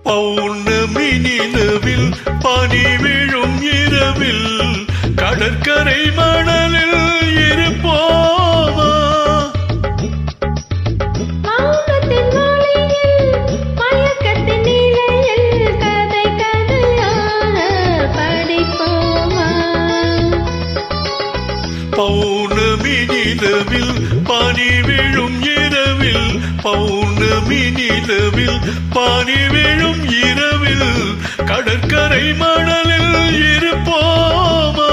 பௌர்ணமி நிலவில் பனி விழும் இரவில் கடற்கரை மணலில் இருப்போமா? பௌர்ணமி நிலவில் பனி விழும் இரவில் பௌர்ணமி நிலவில் பனி விழும் இரவில் கடற்கரை மணலில் இருப்போமா?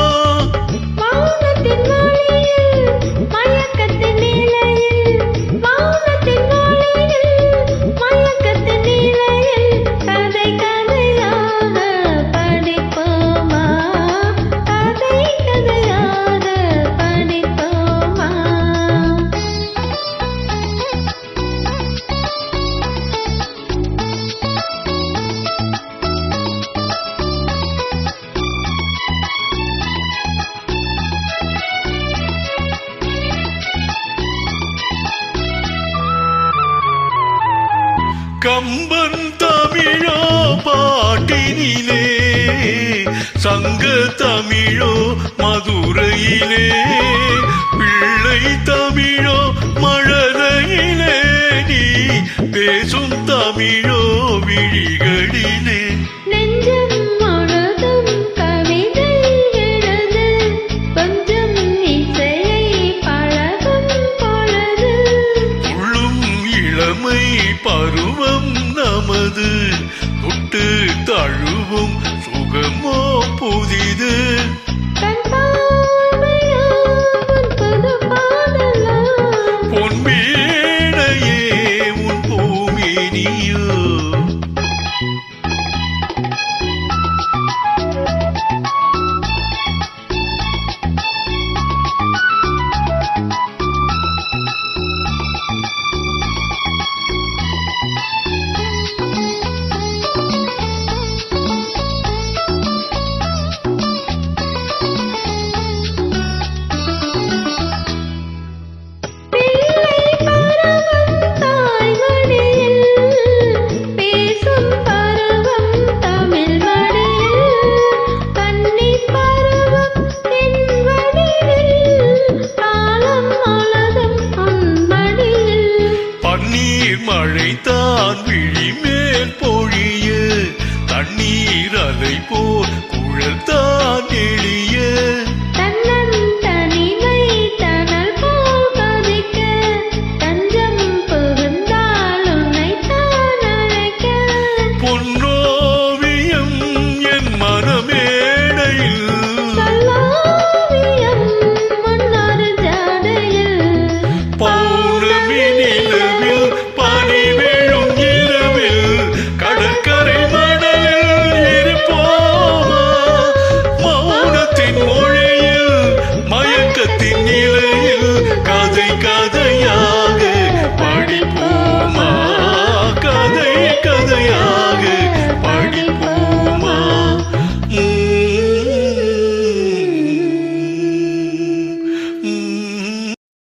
கம்பன் தமிழோ பாட்டினிலே சங்க தமிழோ மதுரையிலே பிள்ளை தமிழோ மழலையிலே நீ பேசும் தமிழோ விழிகளிலே பருவம் நமது தொட்டு தழுவும் சுகமோ புதிது.